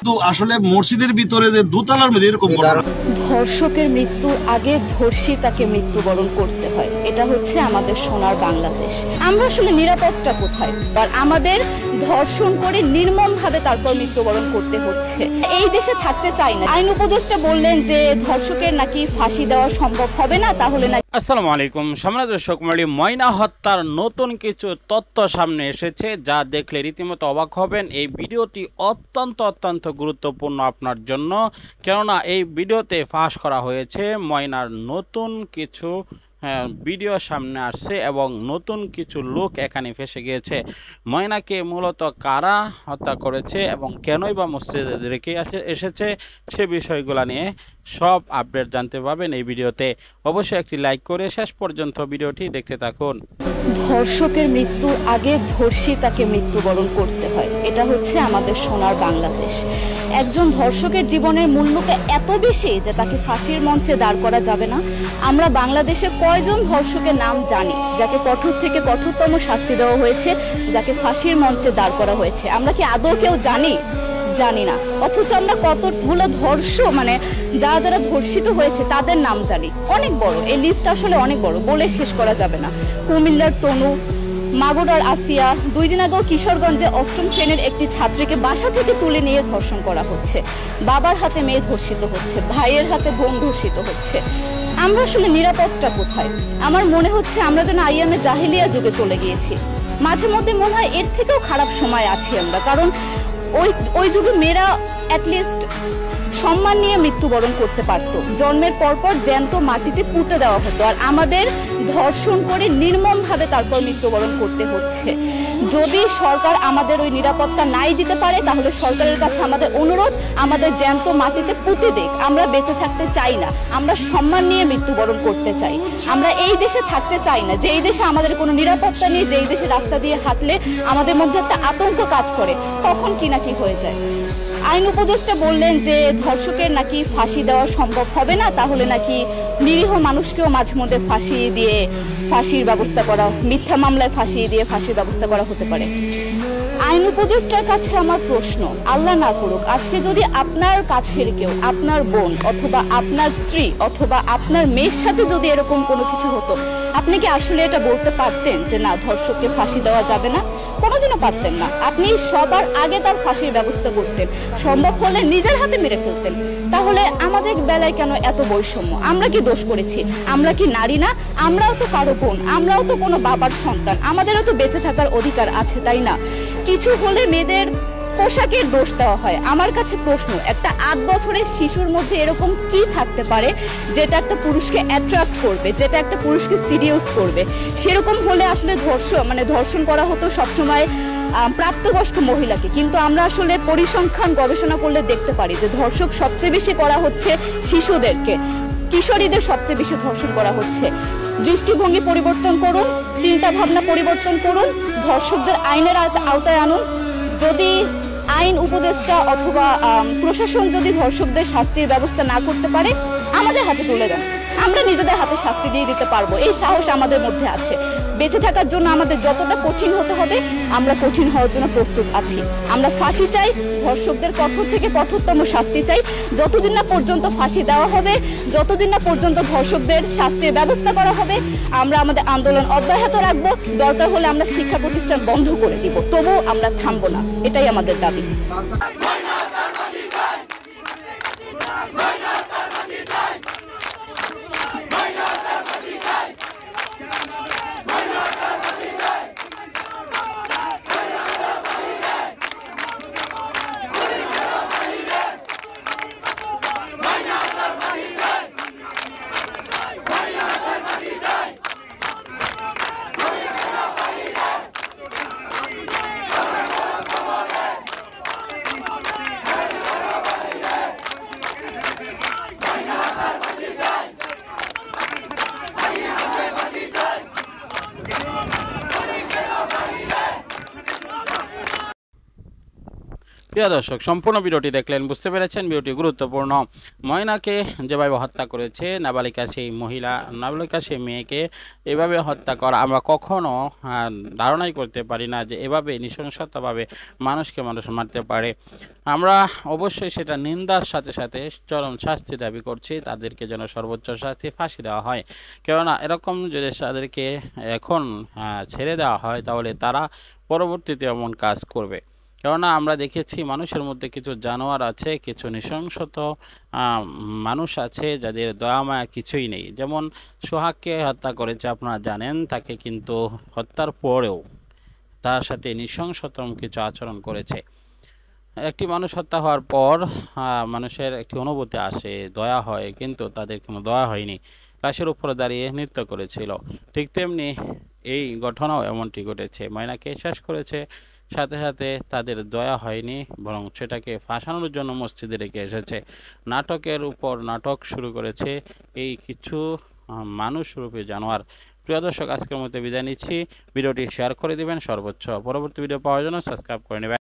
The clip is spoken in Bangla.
তো আসলে মসজিদের ভিতরে যে দোতলার মধ্যে এরকম ধর্ষকের মৃত্যুর আগে ধর্ষী তাকে মৃত্যুবরণ করতে হয়, এটা হচ্ছে আমাদের সোনার বাংলাদেশ। আমরা আসলে নিরাপত্তা কোথায়? আর আমাদের ধর্ষণ করে নির্মমভাবে তারপর মৃত্যুবরণ করতে হচ্ছে। এই দেশে থাকতে চাই না। আইন উপদেষ্টা বললেন যে ধর্ষকের নাকি ফাঁসি দেওয়া সম্ভব হবে না, তাহলে না। আসসালামু আলাইকুম সম্মানিত দর্শক মণ্ডলী, ময়না হত্যার নতুন কিছু তথ্য সামনে এসেছে যা দেখলে রীতিমতো অবাক হবেন। এই ভিডিওটি অত্যন্ত গুরুত্বপূর্ণ আপনার জন্য, কেননা এই ভিডিওতে ফাঁস করা হয়েছে ময়নার নতুন কিছু ভিডিও সামনে আসছে এবং নতুন কিছু লোক এখানে ফেসে গিয়েছে। ময়নাকে মূলত কারা হত্যা করেছে এবং কেনই বা মসজিদে রেখে এসেছে সে বিষয়গুলো নিয়ে সব আপডেট জানতে পারবেন এই ভিডিওতে। অবশ্যই একটি লাইক করে শেষ পর্যন্ত ভিডিওটি দেখতে থাকুন। ধর্ষকের মৃত্যুর আগে ধর্ষী তাকে মৃত্যুবরণ করতে হয়, এটা হচ্ছে আমাদের সোনার বাংলাদেশ। একজন ধর্ষকের জীবনের মূল্যটা এত বেশি যে তাকে ফাঁসির মঞ্চে দাঁড় করা যাবে না। আমরা বাংলাদেশে কয়জন ধর্ষকের নাম জানি যাকে কঠোর থেকে কঠোরতম শাস্তি দেওয়া হয়েছে, যাকে ফাঁসির মঞ্চে দাঁড় করা হয়েছে? আমরা কি আদৌ কেউ জানি? জানি না। অথচ আমরা কতগুলো যারা ধর্ষিত হয়েছে তাদের নাম জানি, অনেক বড়। এই লিস্ট আসলে অনেক বড়, বলে শেষ করা যাবে না। কুমিল্লার তনু, মাগুরার আসিয়া, 2 দিন আগেও কিশোরগঞ্জে 8ম শ্রেণীর একটি ছাত্রীকে বাসা থেকে তুলে নিয়ে ধর্ষণ করা হচ্ছে। বাবার হাতে মেয়ে ধর্ষিত হচ্ছে, ভাইয়ের হাতে বোন ধর্ষিত হচ্ছে। আমরা আসলে নিরাপত্তা কোথায়? আমার মনে হচ্ছে আমরা যেন আইয়ামে জাহিলিয়া যুগে চলে গিয়েছি। মাঝে মধ্যে মনে হয় এর থেকেও খারাপ সময় আছি আমরা, কারণ ওই যুগে মেয়েরা অ্যাটলিস্ট সম্মান নিয়ে মৃত্যুবরণ করতে পারত। জন্মের পরপর জ্যান্ত মাটিতে পুঁতে দেওয়া হতো, আর আমাদের ধর্ষণ করে নির্মমভাবে তারপর মৃত্যুবরণ করতে হচ্ছে। যদি সরকার আমাদের ওই নিরাপত্তা নাই দিতে পারে, তাহলে সরকারের কাছে আমাদের অনুরোধ, আমাদের জ্যান্ত মাটিতে পুঁতে দেখ। আমরা বেঁচে থাকতে চাই না, আমরা সম্মান নিয়ে মৃত্যুবরণ করতে চাই। আমরা এই দেশে থাকতে চাই না যে এই দেশে আমাদের কোনো নিরাপত্তা নেই, যে এই দেশে রাস্তা দিয়ে হাঁটলে আমাদের মধ্যে একটা আতঙ্ক কাজ করে, কখন কি না কি হয়ে যায়। আইন উপদেষ্টা বললেন যে ধর্ষকের নাকি ফাঁসি দেওয়া সম্ভব হবে না, তাহলে নাকি নিরীহ মানুষকেও মাঝে মধ্যে ফাঁসির ব্যবস্থা করা, মিথ্যা মামলায় ফাঁসি দিয়ে ফাঁসির ব্যবস্থা করা হতে পারে। আইন উপদেষ্টার কাছে আমার প্রশ্ন, আল্লাহ না করুক আজকে যদি আপনার কাছের কেউ, আপনার বোন অথবা আপনার স্ত্রী অথবা আপনার মেয়ের সাথে যদি এরকম কোনো কিছু হতো, আপনি কি আসলে এটা বলতে পারতেন যে না, ধর্ষককে ফাঁসি দেওয়া যাবে না? কোনোদিনও পারতেন না। আপনি সবার আগে তার ফাঁসির ব্যবস্থা করতেন, সম্ভব হলে নিজের হাতে মেরে ফেলতেন। তাহলে আমাদের বেলায় কেন এত বৈষম্য? আমরা কি দোষ করেছি? আমরা কি নারী না? আমরাও তো কারো বোন, আমরাও তো কোনো বাবার সন্তান, আমাদেরও তো বেঁচে থাকার অধিকার আছে, তাই না? কিছু হলে মেয়েদের পোশাকের দোষ দেওয়া হয়। আমার কাছে প্রশ্ন, একটা 8 বছরের শিশুর মধ্যে এরকম কি থাকতে পারে যেটা একটা পুরুষকে অ্যাট্রাক্ট করবে, যেটা একটা পুরুষকে সিরিয়াস করবে? সেরকম হলে আসলে ধর্ষণ করা হতো সবসময় প্রাপ্তবয়স্ক মহিলাকে। কিন্তু আমরা আসলে পরিসংখ্যান গবেষণা করলে দেখতে পারি যে ধর্ষক সবচেয়ে বেশি করা হচ্ছে শিশুদেরকে, কিশোরীদের সবচেয়ে বেশি ধর্ষণ করা হচ্ছে। দৃষ্টিভঙ্গি পরিবর্তন করুন, চিন্তা ভাবনা পরিবর্তন করুন, ধর্ষকদের আইনের আওতায় আনুন। যদি আইন উপদেষ্টা অথবা প্রশাসন যদি ধর্ষকদের শাস্তির ব্যবস্থা না করতে পারে, আমাদের হাতে তুলে দেন, আমরা নিজেদের হাতে শাস্তি দিয়ে দিতে পারবো। এই সাহস আমাদের মধ্যে আছে। বেঁচে থাকার জন্য আমাদের যতটা কঠিন হতে হবে, আমরা কঠিন হওয়ার জন্য প্রস্তুত আছি। আমরা ফাঁসি চাই, ধর্ষকদের কঠোর থেকে কঠোরতম শাস্তি চাই। যতদিন না পর্যন্ত ফাঁসি দেওয়া হবে, যতদিন না পর্যন্ত ধর্ষকদের শাস্তির ব্যবস্থা করা হবে, আমরা আমাদের আন্দোলন অব্যাহত রাখবো। দরকার হলে আমরা শিক্ষা প্রতিষ্ঠান বন্ধ করে দিব, তবুও আমরা থামবো না। এটাই আমাদের দাবি। প্রিয় দর্শক, সম্পূর্ণ ভিডিওটি দেখলেন, বুঝতে পেরেছেন ভিডিওটি গুরুত্বপূর্ণ। ময়নাকে যেভাবে হত্যা করেছে, নাবালিকা সেই মেয়েকে এভাবে হত্যা করা আমরা কখনো ধারণাই করতে পারি না যে এভাবে নৃশংসতাভাবে মানুষকে মানুষ মারতে পারে। আমরা অবশ্যই সেটা নিন্দার সাথে সাথে চরম শাস্তি দাবি করছি, তাদেরকে যেন সর্বোচ্চ শাস্তি ফাঁসি দেওয়া হয়। কেননা এরকম যদি তাদেরকে এখন ছেড়ে দেওয়া হয় তাহলে তারা পরবর্তীতে এমন কাজ করবে। কেননা আমরা দেখেছি মানুষের মধ্যে কিছু জানোয়ার আছে, কিছু নৃশংসত মানুষ আছে যাদের দয়া মায়া কিছুই নেই। যেমন সোহাগকে হত্যা করেছে, আপনারা জানেন, তাকে কিন্তু হত্যার পরেও তার সাথে নৃশংসতম কিছু আচরণ করেছে। একটি মানুষ হত্যা হওয়ার পর মানুষের একটি অনুভূতি আসে, দয়া হয়, কিন্তু তাদের কোনো দয়া হয়নি, লাশের উপরে দাঁড়িয়ে নৃত্য করেছিল। ঠিক তেমনি এই ঘটনাও এমনটি ঘটেছে, ময়নাকে শেষ করেছে, সাথে সাথে তাদের দয়া হয়নি, বরং সেটাকে ফাঁসানোর জন্য মসজিদে রেখে এসেছে। নাটকের উপর নাটক শুরু করেছে এই কিছু মানুষরূপী জানোয়ার। প্রিয় দর্শক, আজকের মধ্যে বিদায় নিচ্ছি। ভিডিওটি শেয়ার করে দিবেন সর্বোচ্চ। পরবর্তী ভিডিও পাওয়ার জন্য সাবস্ক্রাইব করে নেবেন।